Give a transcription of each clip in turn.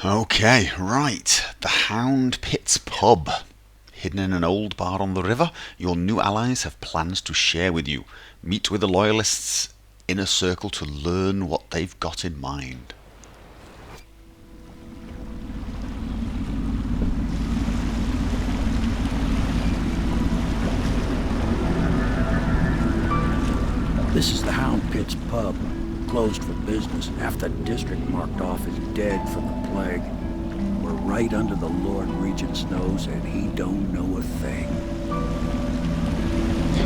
Okay, right. The Hound Pits Pub. Hidden in an old bar on the river, your new allies have plans to share with you. Meet with the Loyalists' inner circle to learn what they've got in mind. This is the Hound Pits Pub, closed for business, half the district marked off as dead from the plague. We're right under the Lord Regent's nose, and he don't know a thing.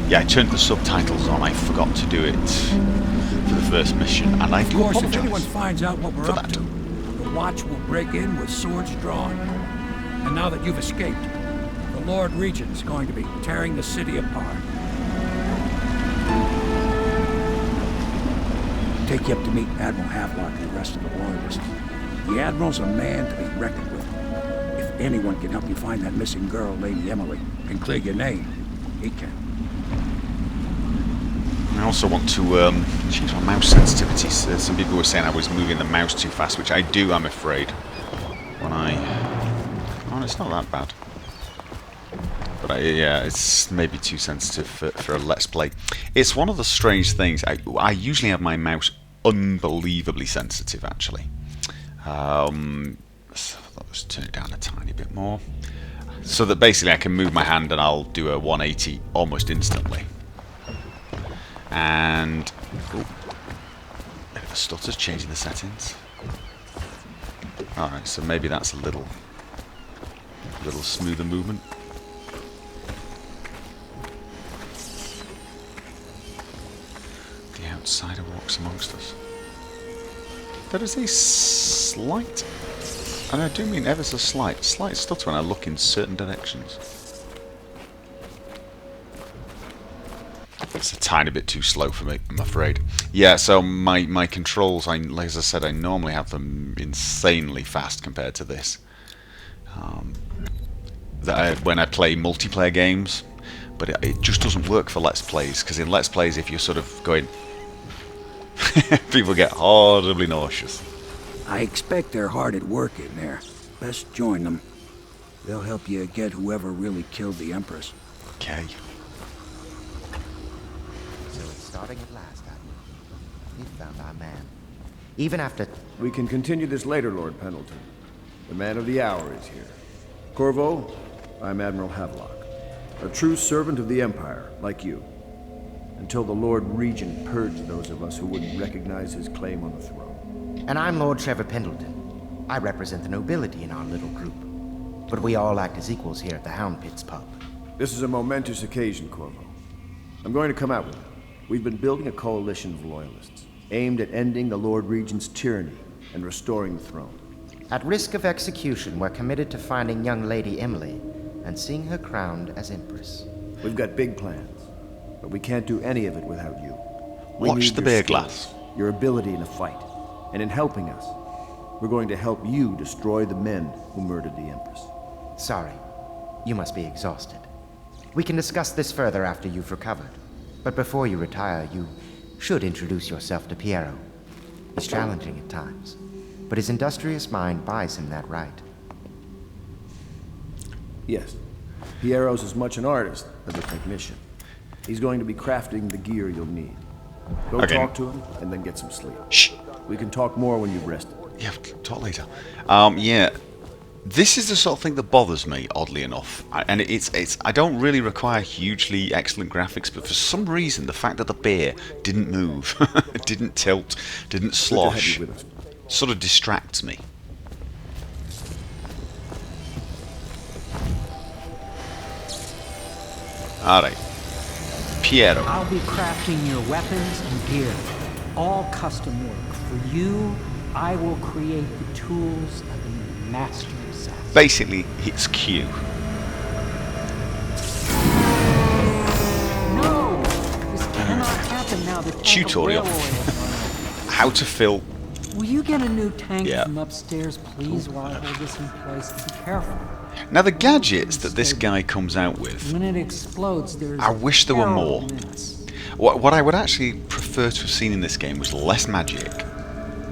Yeah, I turned the subtitles on. I forgot to do it for the first mission, and I do Of course, apologise if anyone finds out what we're for up that. to, the Watch will break in with swords drawn. And now that you've escaped, the Lord Regent's going to be tearing the city apart. Take you up to meet Admiral Havelock and the rest of the Loyalists. The Admiral's a man to be reckoned with. If anyone can help you find that missing girl, Lady Emily, and clear your name, he can. I also want to change my mouse sensitivities. Some people were saying I was moving the mouse too fast, which I do, I'm afraid. When I... Oh, it's not that bad. But yeah, it's maybe too sensitive for a Let's Play. It's one of the strange things. I usually have my mouse unbelievably sensitive, actually. So let's turn it down a tiny bit more. So that basically I can move my hand and I'll do a 180 almost instantly. And... Ooh, bit of a stutter's changing the settings. Alright, so maybe that's a little smoother movement. The outsider walks amongst us. There is a slight, and I do mean ever so slight stutter when I look in certain directions. It's a tiny bit too slow for me, I'm afraid. Yeah, so my controls, as I said, I normally have them insanely fast compared to this. When I play multiplayer games, but it just doesn't work for Let's Plays, because in Let's Plays, if you're sort of going... people get horribly nauseous. I expect they're hard at work in there. Best join them. They'll help you get whoever really killed the Empress. Okay. So it's starting at last, Admiral. We found our man. Even after... We can continue this later, Lord Pendleton. The man of the hour is here. Corvo, I'm Admiral Havelock. A true servant of the Empire, like you. Until the Lord Regent purged those of us who wouldn't recognize his claim on the throne. And I'm Lord Trevor Pendleton. I represent the nobility in our little group. But we all act as equals here at the Hound Pits Pub. This is a momentous occasion, Corvo. I'm going to come out with it. We've been building a coalition of loyalists, aimed at ending the Lord Regent's tyranny and restoring the throne. At risk of execution, we're committed to finding young Lady Emily and seeing her crowned as Empress. We've got big plans, but we can't do any of it without you. Watch the beer glass. Your ability in a fight, and in helping us. We're going to help you destroy the men who murdered the Empress. Sorry, you must be exhausted. We can discuss this further after you've recovered. But before you retire, you should introduce yourself to Piero. He's challenging at times, but his industrious mind buys him that right. Yes, Piero's as much an artist as a technician. He's going to be crafting the gear you'll need. Go Okay. talk to him, and then get some sleep. Shh. We can talk more when you've rested. Yeah, talk later. Yeah, this is the sort of thing that bothers me, oddly enough. And it's. I don't really require hugely excellent graphics, but for some reason, the fact that the beer didn't move, didn't tilt, didn't Good to have slosh, you with us. sort of distracts me. All right, Piero. I'll be crafting your weapons and gear, all custom work. For you, I will create the tools of a master assassin. Basically, it's Q. No! This cannot happen now that Tutorial. How to fill. Will you get a new tank Yeah. from upstairs, please, while I hold this in place? Be careful. Now the gadgets that this guy comes out with, When it explodes, there's I wish there were a more. terrible mess. What I would actually prefer to have seen in this game was less magic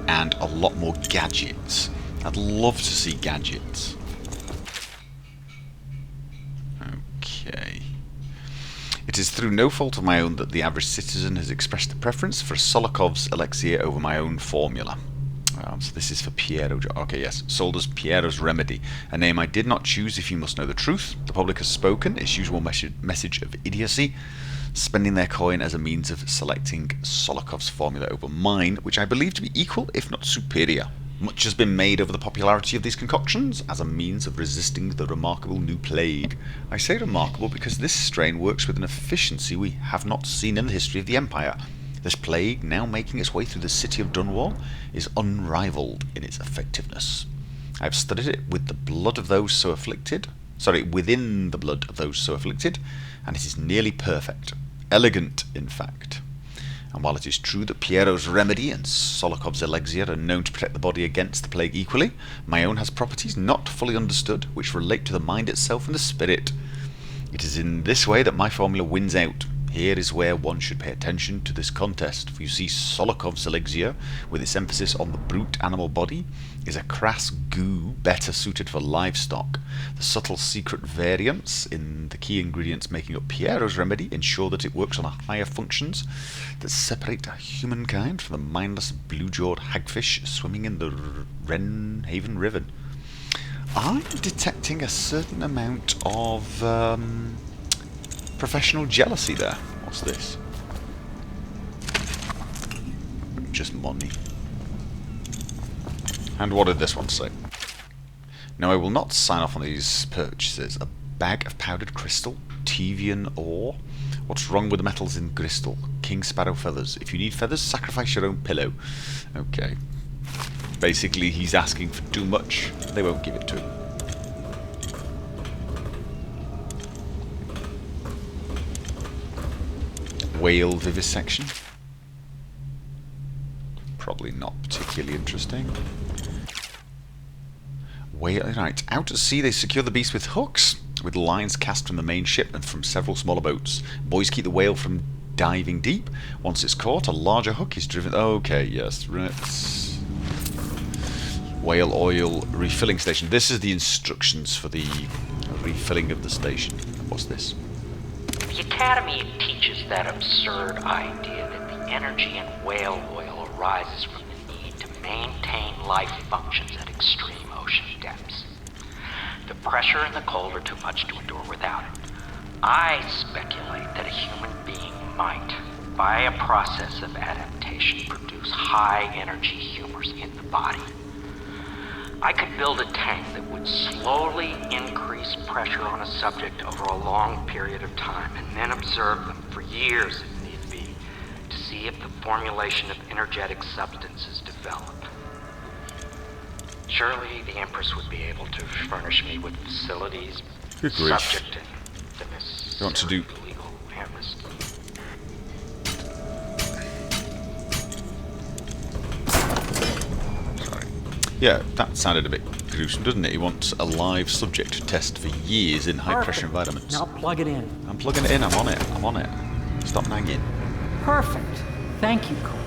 and a lot more gadgets. I'd love to see gadgets. Okay. It is through no fault of my own that the average citizen has expressed a preference for Solokov's elixir over my own formula. So this is for Piero. Okay, yes. Sold as Piero's Remedy. A name I did not choose if you must know the truth. The public has spoken, its usual message of idiocy, spending their coin as a means of selecting Solokov's formula over mine, which I believe to be equal, if not superior. Much has been made over the popularity of these concoctions as a means of resisting the remarkable new plague. I say remarkable because this strain works with an efficiency we have not seen in the history of the Empire. This plague, now making its way through the city of Dunwall, is unrivaled in its effectiveness. I have studied it with the blood of those so afflicted, within the blood of those so afflicted, and it is nearly perfect. Elegant, in fact. And while it is true that Piero's Remedy and Solokov's elixir are known to protect the body against the plague equally, my own has properties not fully understood, which relate to the mind itself and the spirit. It is in this way that my formula wins out. Here is where one should pay attention to this contest, for you see Solokov's elixir, with its emphasis on the brute animal body, is a crass goo better suited for livestock. The subtle secret variants in the key ingredients making up Piero's Remedy ensure that it works on higher functions that separate humankind from the mindless blue-jawed hagfish swimming in the Wrenhaven River. I'm detecting a certain amount of professional jealousy there. What's this? Just money. And what did this one say? No, I will not sign off on these purchases. A bag of powdered crystal, Tevian ore. What's wrong with the metals in crystal? King Sparrow feathers. If you need feathers, sacrifice your own pillow. Okay. Basically, he's asking for too much. They won't give it to him. Whale vivisection. Probably not particularly interesting. Whale, right. Out at sea, they secure the beast with hooks, with lines cast from the main ship and from several smaller boats. Boys keep the whale from diving deep. Once it's caught, a larger hook is driven. Okay, yes, right. Whale oil refilling station. This is the instructions for the refilling of the station. What's this? The Academy teaches that absurd idea that the energy in whale oil arises from the need to maintain life functions at extreme ocean depths. The pressure and the cold are too much to endure without it. I speculate that a human being might, by a process of adaptation, produce high-energy humors in the body. I could build a tank that would slowly increase pressure on a subject over a long period of time and then observe them for years if need be to see if the formulation of energetic substances developed. Surely the Empress would be able to furnish me with facilities Good grief. subject to the You want to do legal amnesty. Yeah, that sounded a bit gruesome, doesn't it? He wants a live subject to test for years in high-pressure environments. Now plug it in. I'm plugging it in, I'm on it, I'm on it. Stop nagging. Perfect. Thank you, Cole.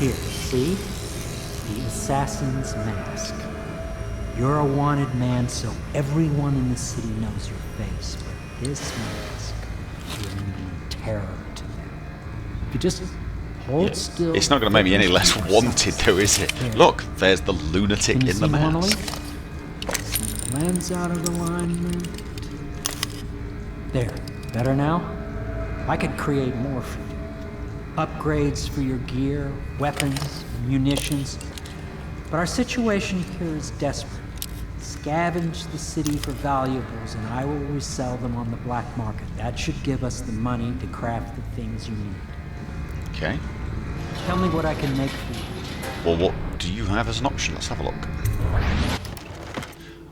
Here, see? The assassin's mask. You're a wanted man, so everyone in the city knows your face. But this mask, you're going to be terror to them. If you just hold still... It's not going to make me any less wanted, though, is it? There. Look, there's the lunatic Can you in the see normally? mask. Lens out of alignment. There. Better now? I could create more for you. Upgrades for your gear, weapons, munitions. But our situation here is desperate. Scavenge the city for valuables and I will resell them on the black market. That should give us the money to craft the things you need. Okay. Tell me what I can make for you. Well, what do you have as an option? Let's have a look.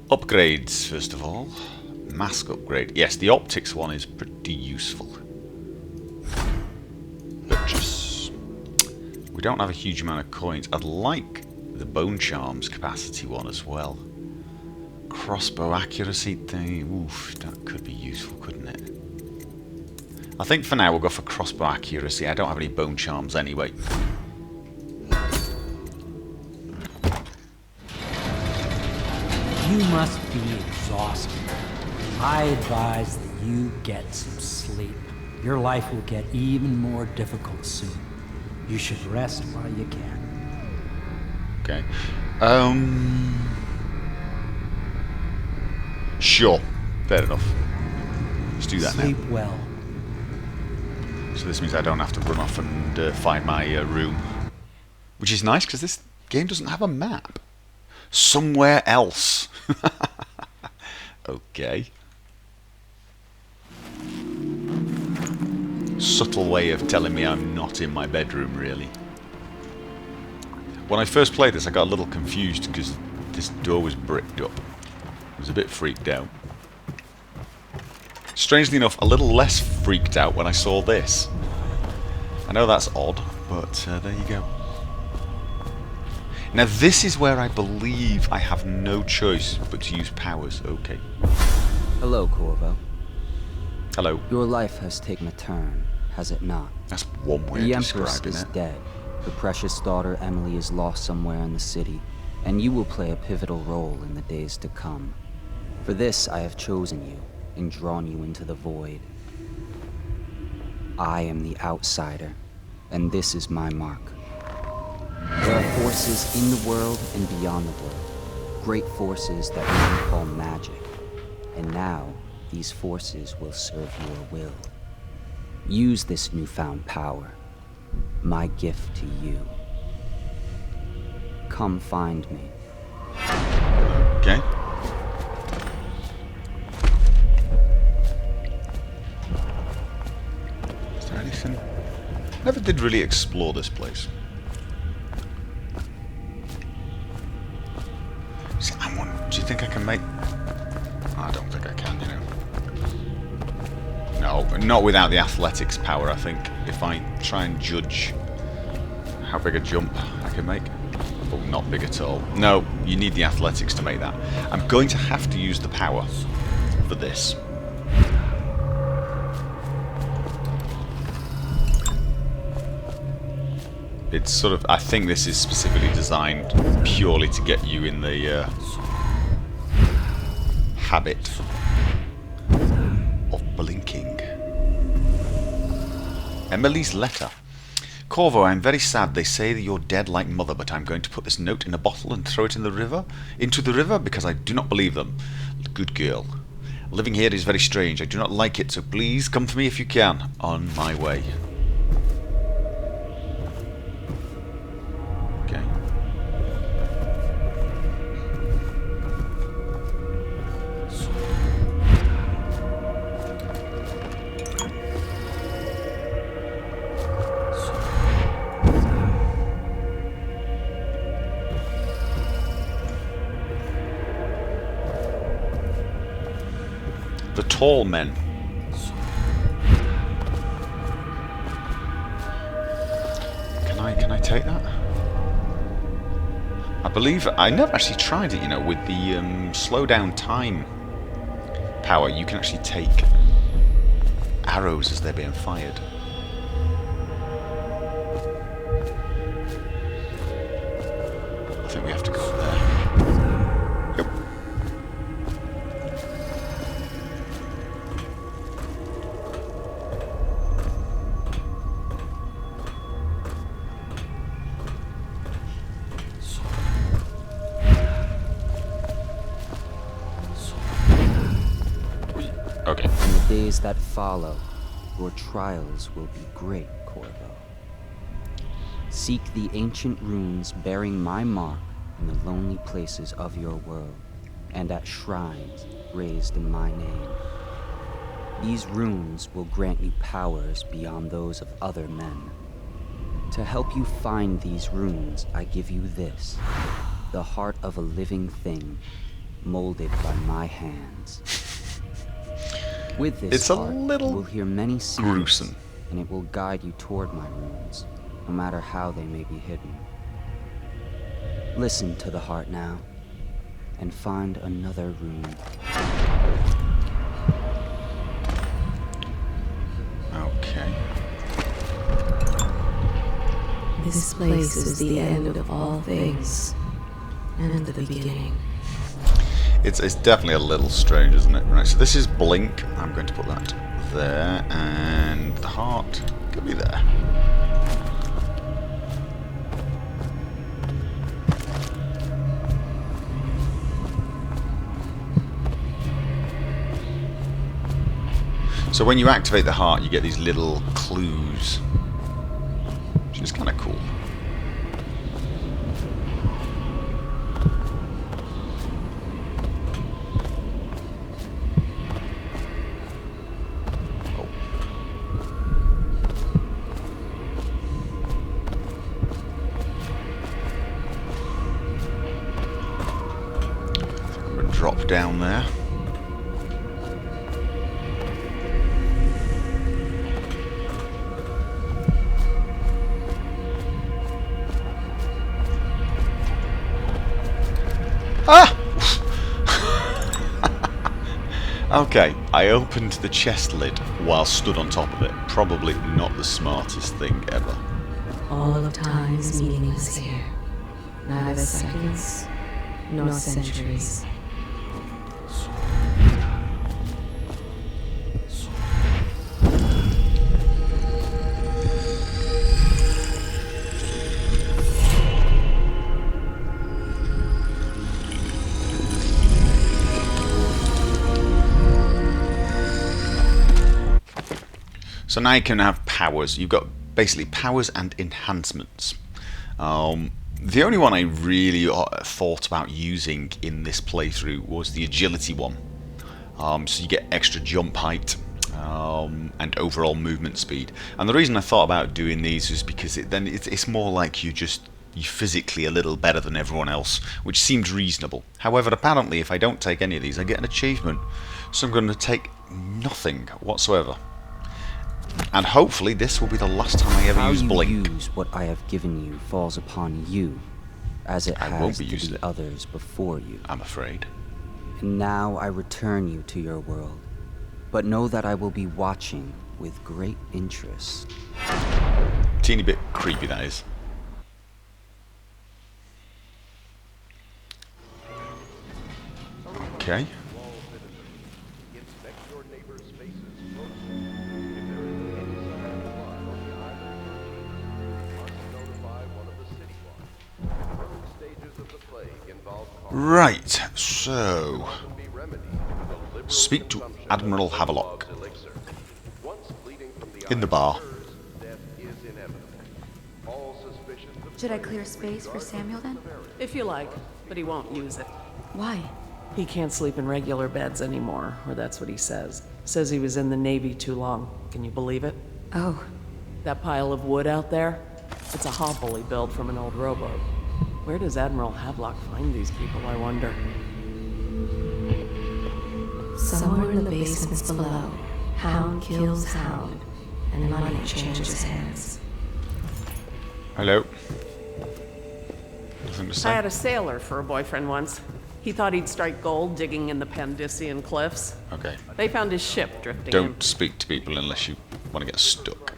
Upgrades, first of all. Mask upgrade. Yes, the optics one is pretty useful. Purchase. We don't have a huge amount of coins. I'd like the bone charms capacity one as well. Crossbow accuracy thing. Oof, that could be useful, couldn't it? I think for now we'll go for crossbow accuracy. I don't have any bone charms anyway. You must be exhausted. I advise that you get some sleep. Your life will get even more difficult soon. You should rest while you can. Okay. Sure. Fair enough. Let's do that Sleep now. well. So this means I don't have to run off and find my room. Which is nice, because this game doesn't have a map. Somewhere else. Okay. Subtle way of telling me I'm not in my bedroom, really. When I first played this, I got a little confused because this door was bricked up. I was a bit freaked out. Strangely enough, a little less freaked out when I saw this. I know that's odd, but there you go. Now this is where I believe I have no choice but to use powers. Okay. Hello, Corvo. Hello. Your life has taken a turn, has it not? That's one way The of Empress describing is it. dead. The precious daughter Emily is lost somewhere in the city, and you will play a pivotal role in the days to come. For this, I have chosen you and drawn you into the void. I am the outsider, and this is my mark. There are forces in the world and beyond the world, great forces that we can call magic. And now, these forces will serve your will. Use this newfound power, my gift to you. Come find me. Okay. Is there anything? Never did really explore this place. See, do you think I can make... I don't think I can, you know. No, not without the athletics power, I think. If I try and judge how big a jump I can make. Oh, not big at all. No, you need the athletics to make that. I'm going to have to use the power for this. It's sort of... I think this is specifically designed purely to get you in the habit of blinking. Emily's letter. Corvo, I am very sad. They say that you're dead like mother, but I'm going to put this note in a bottle and throw it in the river, because I do not believe them. Good girl. Living here is very strange. I do not like it, so please come for me if you can. On my way. Okay. The tall men. Can I take that? I believe I never actually tried it, you know, with the slow down time power. You can actually take arrows as they're being fired. I think we have to go up there. Yep. Okay. In the days that follow, your trials will be great, Corvo. Seek the ancient runes bearing my mark in the lonely places of your world, and at shrines raised in my name. These runes will grant you powers beyond those of other men. To help you find these runes, I give you this, the heart of a living thing, molded by my hands. With this It's a heart, little you will hear many secrets, gruesome. and it will guide you toward my runes, no matter how they may be hidden. Listen to the heart now, and find another rune. Okay. This place is the end of all things, and the beginning. It's definitely a little strange, isn't it? Right, so this is Blink. I'm going to put that there, and the heart could be there. So when you activate the heart, you get these little clues, which is kind of cool. Drop down there. Ah! Okay, I opened the chest lid while stood on top of it. Probably not the smartest thing ever. All of time is meaningless here. Neither seconds nor centuries. So now you can have powers. You've got basically powers and enhancements. The only one I really thought about using in this playthrough was the agility one. So you get extra jump height and overall movement speed. And the reason I thought about doing these is because it's more like you're physically a little better than everyone else, which seemed reasonable. However, apparently if I don't take any of these, I get an achievement. So I'm going to take nothing whatsoever. And hopefully this will be the last time I ever use Blink. How you use what I have given you falls upon you, as it has to the others before you. I'm afraid. And now I return you to your world, but know that I will be watching with great interest. Teeny bit creepy, that is. Okay. Right, so speak to Admiral Havelock in the bar. Should I clear space for Samuel then? If you like, but he won't use it. Why? He can't sleep in regular beds anymore, or that's what he says. Says he was in the Navy too long. Can you believe it? Oh. That pile of wood out there? It's a hovel he built from an old rowboat. Where does Admiral Havelock find these people, I wonder? Somewhere in the basements below, hound kills hound, and money changes hands. Hello. Nothing to say. I had a sailor for a boyfriend once. He thought he'd strike gold digging in the Pandician cliffs. Okay. They found his ship drifting in. Don't speak to people unless you want to get stuck.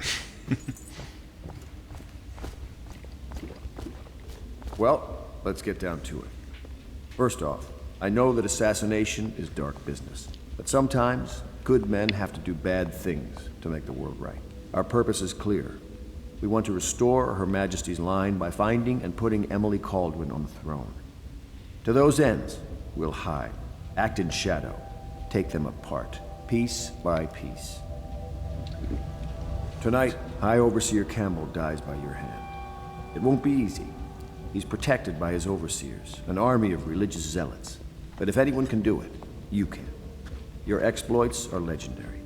Well, let's get down to it. First off, I know that assassination is dark business, but sometimes good men have to do bad things to make the world right. Our purpose is clear. We want to restore Her Majesty's line by finding and putting Emily Kaldwin on the throne. To those ends, we'll hide, act in shadow, take them apart, piece by piece. Tonight, High Overseer Campbell dies by your hand. It won't be easy. He's protected by his overseers, an army of religious zealots. But if anyone can do it, you can. Your exploits are legendary.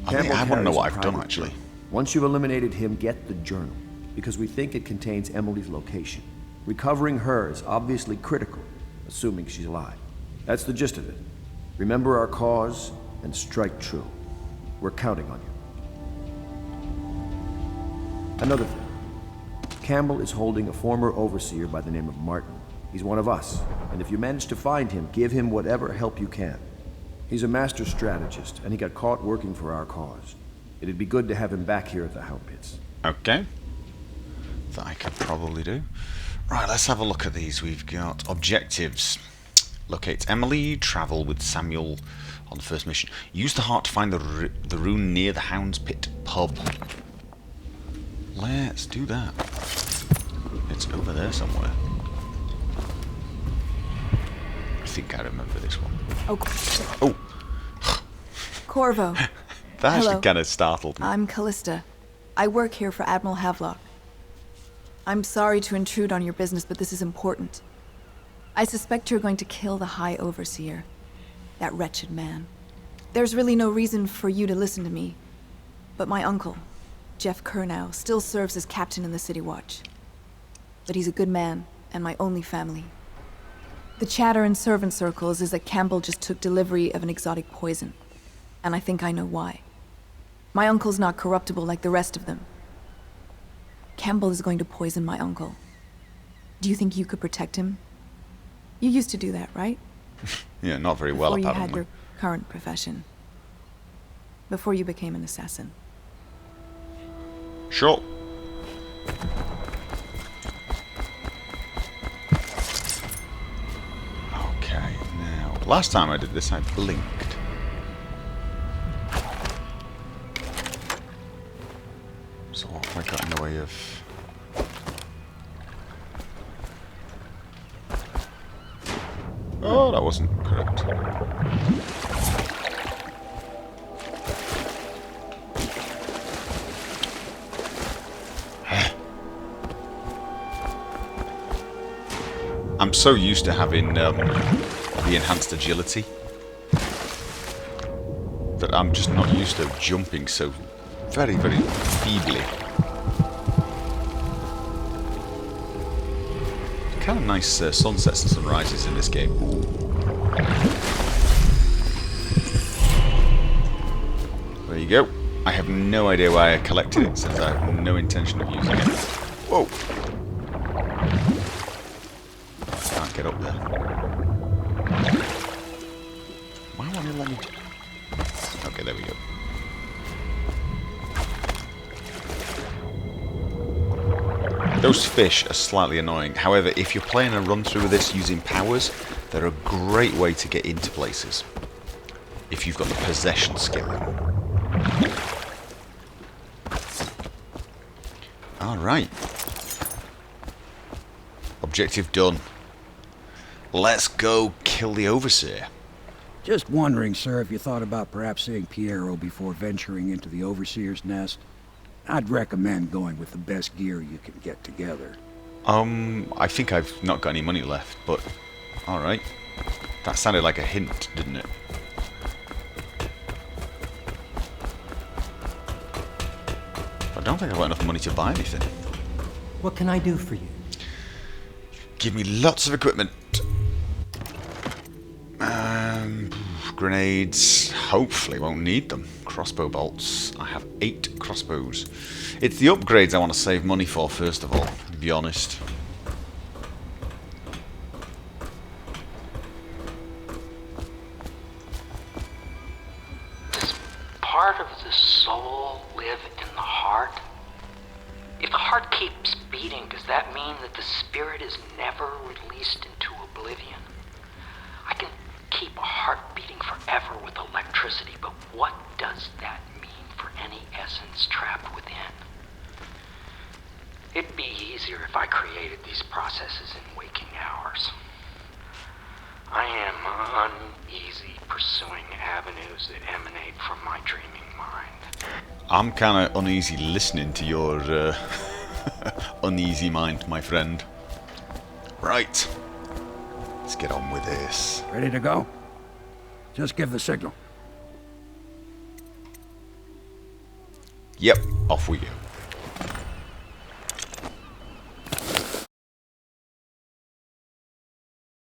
I want to know carries what a I've done, private actually. journal. Once you've eliminated him, get the journal, because we think it contains Emily's location. Recovering her is obviously critical, assuming she's alive. That's the gist of it. Remember our cause and strike true. We're counting on you. Another thing. Campbell is holding a former overseer by the name of Martin. He's one of us, and if you manage to find him, give him whatever help you can. He's a master strategist, and he got caught working for our cause. It'd be good to have him back here at the Hound Pits. Okay. That I could probably do. Right, let's have a look at these. We've got objectives. Locates Emily. Travel with Samuel on the first mission. Use the heart to find the rune near the Hound's Pit pub. Let's do that. It's over there somewhere. I think I remember this one. Oh. Oh! Corvo. That actually Hello. kind of startled me. I'm Callista. I work here for Admiral Havelock. I'm sorry to intrude on your business, but this is important. I suspect you're going to kill the High Overseer. That wretched man. There's really no reason for you to listen to me. But my uncle, Jeff Kernow, still serves as captain in the City Watch. But he's a good man, and my only family. The chatter in servant circles is that Campbell just took delivery of an exotic poison. And I think I know why. My uncle's not corruptible like the rest of them. Campbell is going to poison my uncle. Do you think you could protect him? You used to do that, right? Yeah, not very well, Before you had apparently. your current profession. Before you became an assassin. Sure. Okay, now, last time I did this, I blinked. So what have I got in the way of... Oh, that wasn't correct. I'm so used to having the enhanced agility that I'm just not used to jumping so very, very feebly. Kind of nice sunsets and sunrises in this game. There you go. I have no idea why I collected it, since I have no intention of using it. Whoa! Can't get up there. Why won't it let me... Okay, there we go. Those fish are slightly annoying. However, if you're playing a run-through of this using powers, they're a great way to get into places. If you've got the possession skill. Alright. Objective done. Let's go kill the Overseer. Just wondering, sir, if you thought about perhaps seeing Piero before venturing into the Overseer's nest. I'd recommend going with the best gear you can get together. I think I've not got any money left, but... Alright. That sounded like a hint, didn't it? I don't think I've got enough money to buy anything. What can I do for you? Give me lots of equipment. Grenades. Hopefully won't need them. Crossbow bolts. I have 8 crossbows. It's the upgrades I want to save money for, first of all, to be honest. Does part of the soul live in the heart? If the heart keeps beating, does that mean that the spirit is never released into oblivion? I can keep a heart beating forever with electricity, but what does that mean for any essence trapped within? It'd be easier if I created these processes in waking hours. I am uneasy pursuing avenues that emanate from my dreaming mind. I'm kind of uneasy listening to your uneasy mind, my friend. Right. Let's get on with this. Ready to go? Just give the signal. Yep, off we go.